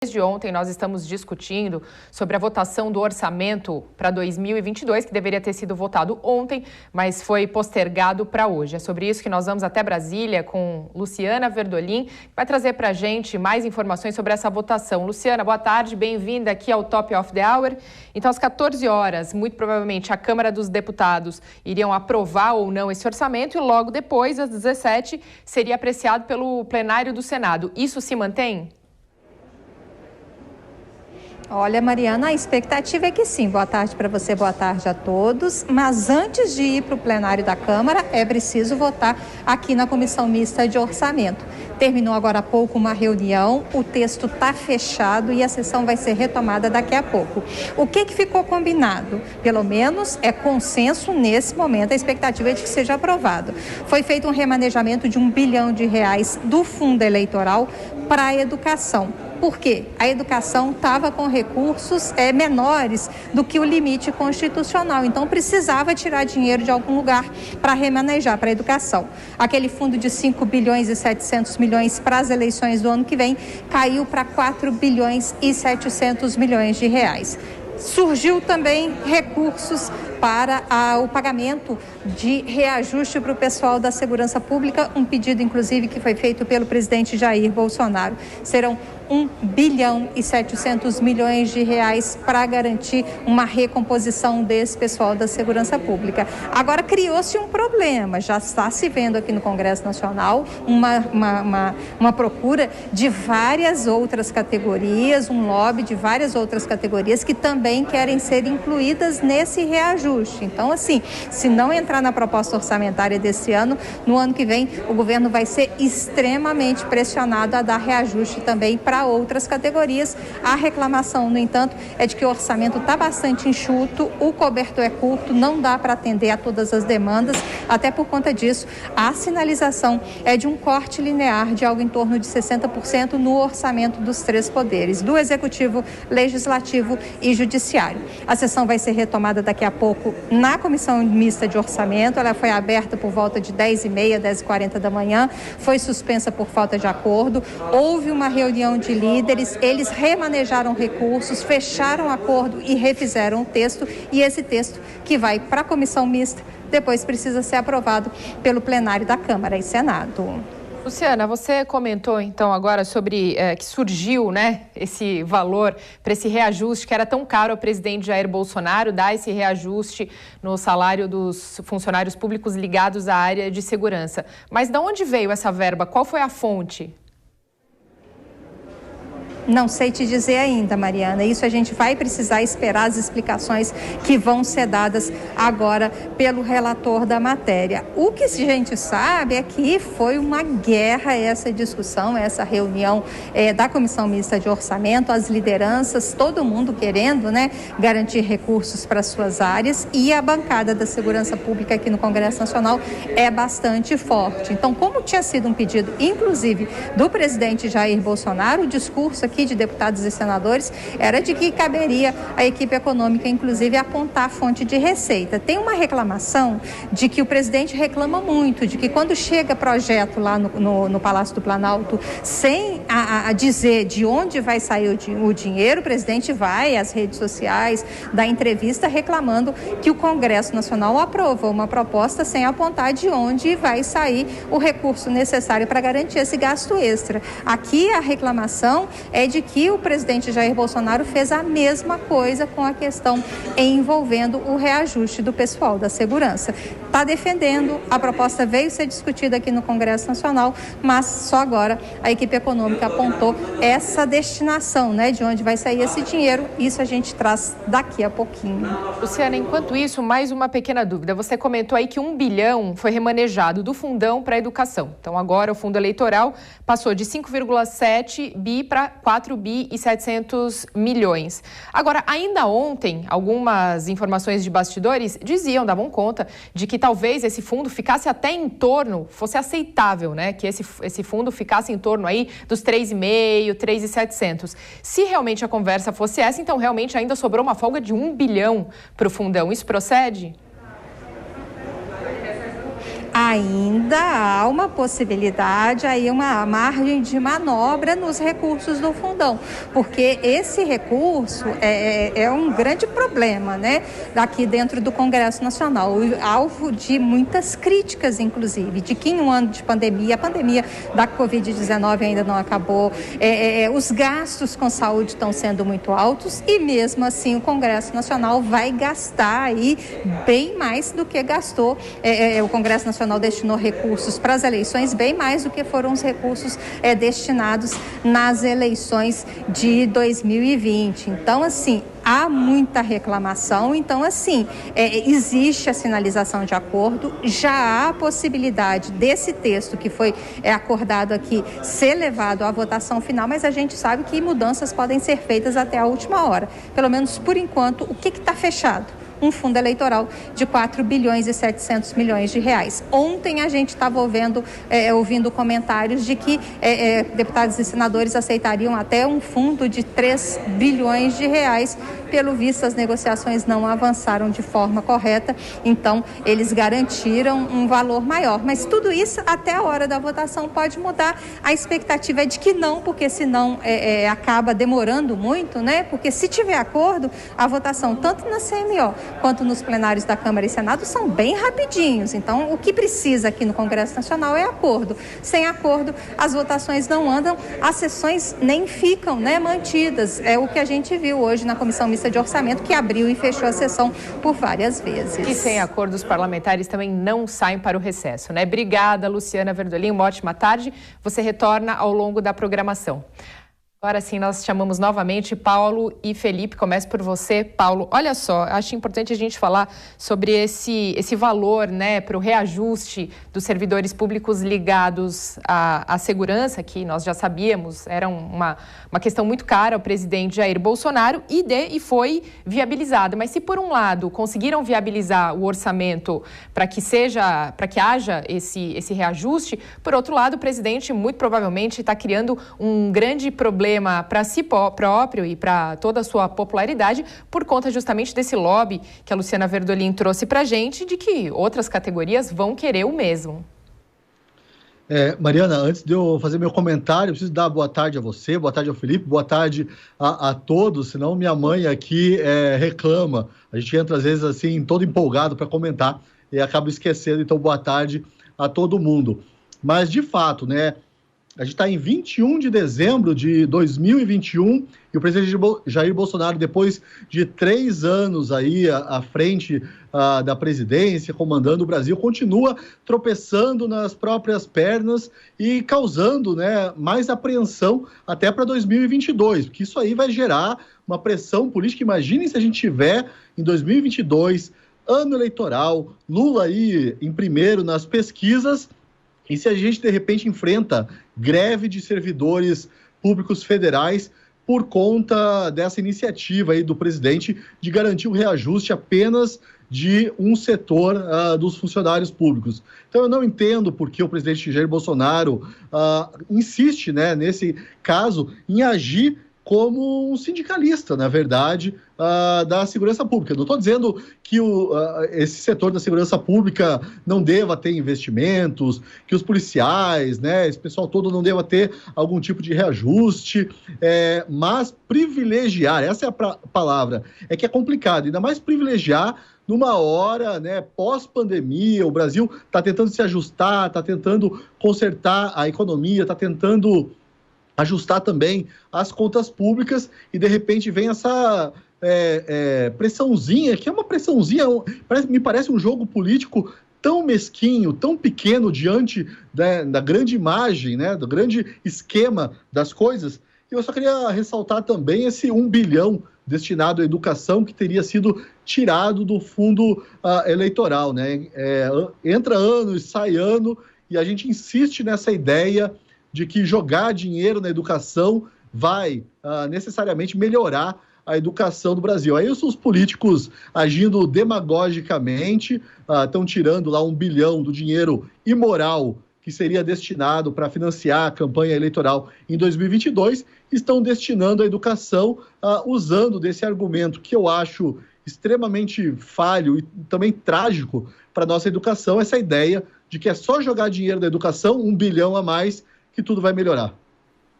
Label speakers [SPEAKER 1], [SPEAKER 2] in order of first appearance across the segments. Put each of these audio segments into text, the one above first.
[SPEAKER 1] Desde ontem nós estamos discutindo sobre a votação do orçamento para 2022, que deveria ter sido votado ontem, mas foi postergado para hoje. É sobre isso que nós vamos até Brasília com Luciana Verdolim, que vai trazer para a gente mais informações sobre essa votação. Luciana, boa tarde, bem-vinda aqui ao Top of the Hour. Então, às 14 horas, muito provavelmente, a Câmara dos Deputados iriam aprovar ou não esse orçamento e logo depois, às 17, seria apreciado pelo plenário do Senado. Isso se mantém?
[SPEAKER 2] Olha, Mariana, a expectativa é que sim. Boa tarde para você, boa tarde a todos. Mas antes de ir para o plenário da Câmara, é preciso votar aqui na Comissão Mista de Orçamento. Terminou agora há pouco uma reunião, o texto está fechado e a sessão vai ser retomada daqui a pouco. O que ficou combinado? Pelo menos é consenso nesse momento, a expectativa é de que seja aprovado. Foi feito um remanejamento de R$1 bilhão do fundo eleitoral para a educação. Por quê? A educação estava com recursos menores do que o limite constitucional, então precisava tirar dinheiro de algum lugar para remanejar para a educação. Aquele fundo de 5 bilhões e 700 milhões para as eleições do ano que vem caiu para 4 bilhões e 700 milhões de reais. Surgiu também recursos para o pagamento de reajuste para o pessoal da segurança pública, um pedido inclusive que foi feito pelo presidente Jair Bolsonaro. Serão 1 bilhão e 700 milhões de reais para garantir uma recomposição desse pessoal da segurança pública. Agora criou-se um problema, já está se vendo aqui no Congresso Nacional uma procura de várias outras categorias, um lobby de várias outras categorias que também querem ser incluídas nesse reajuste. Então, assim, se não entrar na proposta orçamentária desse ano, no ano que vem o governo vai ser extremamente pressionado a dar reajuste também para outras categorias. A reclamação, no entanto, é de que o orçamento está bastante enxuto, o cobertor é curto, não dá para atender a todas as demandas, até por conta disso, a sinalização é de um corte linear de algo em torno de 60% no orçamento dos três poderes, do Executivo, Legislativo e Judiciário. A sessão vai ser retomada daqui a pouco na Comissão Mista de Orçamento, ela foi aberta por volta de 10h30, 10h40 da manhã, foi suspensa por falta de acordo, houve uma reunião de líderes, eles remanejaram recursos, fecharam acordo e refizeram o texto, e esse texto que vai para a Comissão Mista, depois precisa ser aprovado pelo plenário da Câmara e Senado.
[SPEAKER 1] Luciana, você comentou então agora sobre que surgiu, né, esse valor para esse reajuste que era tão caro ao presidente Jair Bolsonaro, dar esse reajuste no salário dos funcionários públicos ligados à área de segurança. Mas de onde veio essa verba? Qual foi a fonte?
[SPEAKER 2] Não sei te dizer ainda, Mariana. Isso a gente vai precisar esperar as explicações que vão ser dadas agora pelo relator da matéria. O que a gente sabe é que foi uma guerra essa discussão, essa reunião da Comissão Mista de Orçamento, as lideranças, todo mundo querendo, né, garantir recursos para suas áreas, e a bancada da segurança pública aqui no Congresso Nacional é bastante forte. Então, como tinha sido um pedido, inclusive, do presidente Jair Bolsonaro, o discurso aqui de deputados e senadores era de que caberia à equipe econômica, inclusive, apontar a fonte de receita. Tem uma reclamação de que o presidente reclama muito, de que quando chega projeto lá no Palácio do Planalto, sem dizer de onde vai sair o dinheiro, o presidente vai às redes sociais, dá entrevista reclamando que o Congresso Nacional aprovou uma proposta sem apontar de onde vai sair o recurso necessário para garantir esse gasto extra. Aqui a reclamação é de que o presidente Jair Bolsonaro fez a mesma coisa com a questão envolvendo o reajuste do pessoal da segurança. Está defendendo, a proposta veio ser discutida aqui no Congresso Nacional, mas só agora a equipe econômica apontou essa destinação, né, de onde vai sair esse dinheiro. Isso a gente traz daqui a pouquinho.
[SPEAKER 1] Luciana, enquanto isso, mais uma pequena dúvida. Você comentou aí que 1 bilhão foi remanejado do fundão para a educação. Então agora o fundo eleitoral passou de 5,7 bi para 4 bi e 700 milhões. Agora, ainda ontem, algumas informações de bastidores davam conta de que talvez esse fundo ficasse até em torno, fosse aceitável, né? Que esse fundo ficasse em torno aí dos 3,5, 3,700. Se realmente a conversa fosse essa, então realmente ainda sobrou uma folga de 1 bilhão para o fundão. Isso procede?
[SPEAKER 2] ainda há uma possibilidade, aí uma margem de manobra nos recursos do fundão, porque esse recurso é um grande problema, né, daqui dentro do Congresso Nacional, alvo de muitas críticas, inclusive, de que em um ano de pandemia, a pandemia da Covid-19 ainda não acabou, os gastos com saúde estão sendo muito altos e mesmo assim o Congresso Nacional vai gastar aí bem mais do que gastou. O Congresso Nacional destinou recursos para as eleições, bem mais do que foram os recursos destinados nas eleições de 2020. Então, assim, há muita reclamação, então assim, existe a sinalização de acordo, já há a possibilidade desse texto que foi acordado aqui ser levado à votação final, mas a gente sabe que mudanças podem ser feitas até a última hora. Pelo menos por enquanto, o que está fechado? Um fundo eleitoral de 4 bilhões e 700 milhões de reais. Ontem a gente estava ouvindo comentários de que deputados e senadores aceitariam até um fundo de 3 bilhões de reais. Pelo visto, as negociações não avançaram de forma correta, então eles garantiram um valor maior. Mas tudo isso, até a hora da votação, pode mudar. A expectativa é de que não, porque senão acaba demorando muito, né? Porque se tiver acordo, a votação, tanto na CMO quanto nos plenários da Câmara e Senado, são bem rapidinhos. Então, o que precisa aqui no Congresso Nacional é acordo. Sem acordo, as votações não andam, as sessões nem ficam, né, mantidas. É o que a gente viu hoje na Comissão Mista de Orçamento, que abriu e fechou a sessão por várias vezes.
[SPEAKER 1] E sem acordo, os parlamentares também não saem para o recesso, né? Obrigada, Luciana Verdolim. Uma ótima tarde. Você retorna ao longo da programação. Agora sim, nós chamamos novamente Paulo e Felipe. Começo por você, Paulo. Olha só, acho importante a gente falar sobre esse valor, né, para o reajuste dos servidores públicos ligados à segurança, que nós já sabíamos, era uma questão muito cara ao presidente Jair Bolsonaro e foi viabilizada. Mas se por um lado conseguiram viabilizar o orçamento para que haja esse reajuste, por outro lado o presidente muito provavelmente está criando um grande problema para si próprio e para toda a sua popularidade por conta justamente desse lobby que a Luciana Verdolim trouxe para a gente, de que outras categorias vão querer o mesmo.
[SPEAKER 3] Mariana, antes de eu fazer meu comentário, eu preciso dar boa tarde a você, boa tarde ao Felipe, boa tarde a todos, senão minha mãe aqui reclama. A gente entra às vezes assim, todo empolgado para comentar e acaba esquecendo, então boa tarde a todo mundo. Mas de fato, né? A gente está em 21 de dezembro de 2021 e o presidente Jair Bolsonaro, depois de 3 anos aí à frente da presidência, comandando o Brasil, continua tropeçando nas próprias pernas e causando, né, mais apreensão até para 2022, porque isso aí vai gerar uma pressão política. Imaginem se a gente tiver em 2022, ano eleitoral, Lula aí em primeiro nas pesquisas. E se a gente, de repente, enfrenta greve de servidores públicos federais por conta dessa iniciativa aí do presidente de garantir o reajuste apenas de um setor dos funcionários públicos. Então, eu não entendo por que o presidente Jair Bolsonaro insiste, né, nesse caso, em agir como um sindicalista, na verdade, da segurança pública. Não estou dizendo que esse setor da segurança pública não deva ter investimentos, que os policiais, né, esse pessoal todo não deva ter algum tipo de reajuste, mas privilegiar, essa é a palavra, é que é complicado, ainda mais privilegiar numa hora, né, pós-pandemia. O Brasil está tentando se ajustar, está tentando consertar a economia, está tentando ajustar também as contas públicas e, de repente, vem essa pressãozinha, que é uma pressãozinha, me parece um jogo político tão mesquinho, tão pequeno diante da grande imagem, né, do grande esquema das coisas. E eu só queria ressaltar também esse 1 bilhão destinado à educação que teria sido tirado do fundo eleitoral, né? Entra ano e sai ano e a gente insiste nessa ideia de que jogar dinheiro na educação vai necessariamente melhorar a educação do Brasil. Aí os políticos agindo demagogicamente, estão tirando lá 1 bilhão do dinheiro imoral que seria destinado para financiar a campanha eleitoral em 2022, estão destinando a educação usando desse argumento que eu acho extremamente falho e também trágico para a nossa educação, essa ideia de que é só jogar dinheiro da educação, 1 bilhão a mais, que tudo vai melhorar.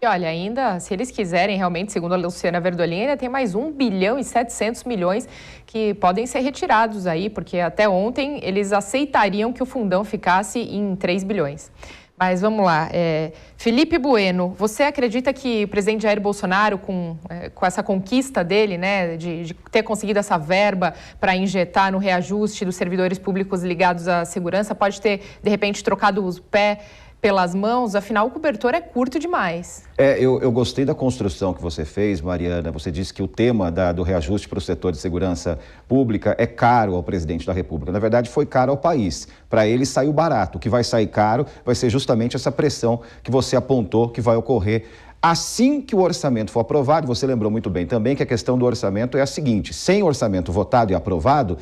[SPEAKER 1] E olha, ainda, se eles quiserem realmente, segundo a Luciana Verdolin, ainda tem mais 1 bilhão e 700 milhões que podem ser retirados aí, porque até ontem eles aceitariam que o fundão ficasse em 3 bilhões. Mas vamos lá, Felipe Bueno, você acredita que o presidente Jair Bolsonaro, com essa conquista dele, né, de ter conseguido essa verba para injetar no reajuste dos servidores públicos ligados à segurança, pode ter, de repente, trocado o pé pelas mãos? Afinal, o cobertor é curto demais.
[SPEAKER 4] Eu gostei da construção que você fez, Mariana. Você disse que o tema do reajuste para o setor de segurança pública é caro ao presidente da República. Na verdade, foi caro ao país. Para ele, saiu barato. O que vai sair caro vai ser justamente essa pressão que você apontou que vai ocorrer assim que o orçamento for aprovado. Você lembrou muito bem também que a questão do orçamento é a seguinte: sem orçamento votado e aprovado,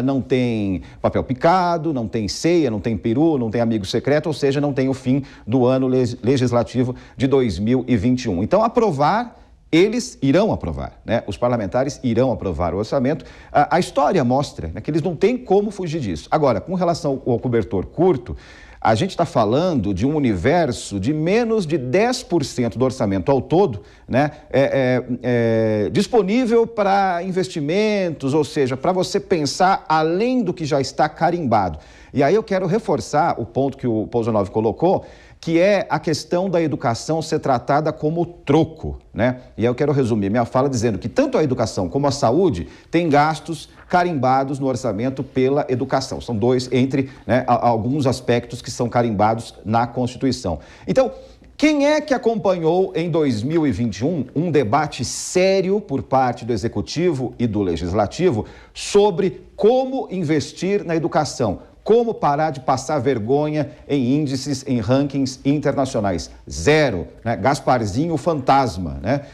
[SPEAKER 4] não tem papel picado, não tem ceia, não tem peru, não tem amigo secreto, ou seja, não tem o fim do ano legislativo de 2021. Então, eles irão aprovar, né? Os parlamentares irão aprovar o orçamento. A história mostra, né, que eles não têm como fugir disso. Agora, com relação ao cobertor curto, a gente está falando de um universo de menos de 10% do orçamento ao todo, né, disponível para investimentos, ou seja, para você pensar além do que já está carimbado. E aí eu quero reforçar o ponto que o Pousanovi colocou, que é a questão da educação ser tratada como troco, né? E aí eu quero resumir minha fala dizendo que tanto a educação como a saúde têm gastos carimbados no orçamento pela educação. São dois entre, né, alguns aspectos que são carimbados na Constituição. Então, quem é que acompanhou em 2021 um debate sério por parte do Executivo e do Legislativo sobre como investir na educação? Como parar de passar vergonha em índices, em rankings internacionais? Zero, né? Gasparzinho fantasma, né?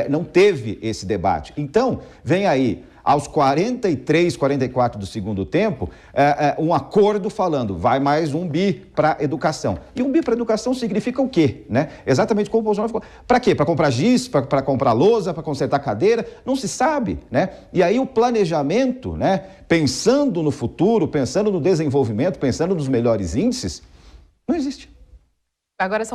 [SPEAKER 4] Não teve esse debate. Então, vem aí, aos 43, 44 do segundo tempo, um acordo falando, vai mais 1 bi para educação. E 1 bi para educação significa o quê, né? Exatamente como o Bolsonaro falou. Para quê? Para comprar giz, para comprar lousa, para consertar cadeira? Não se sabe, né? E aí o planejamento, né? Pensando no futuro, pensando no desenvolvimento, pensando nos melhores índices, não existe.
[SPEAKER 1] Agora são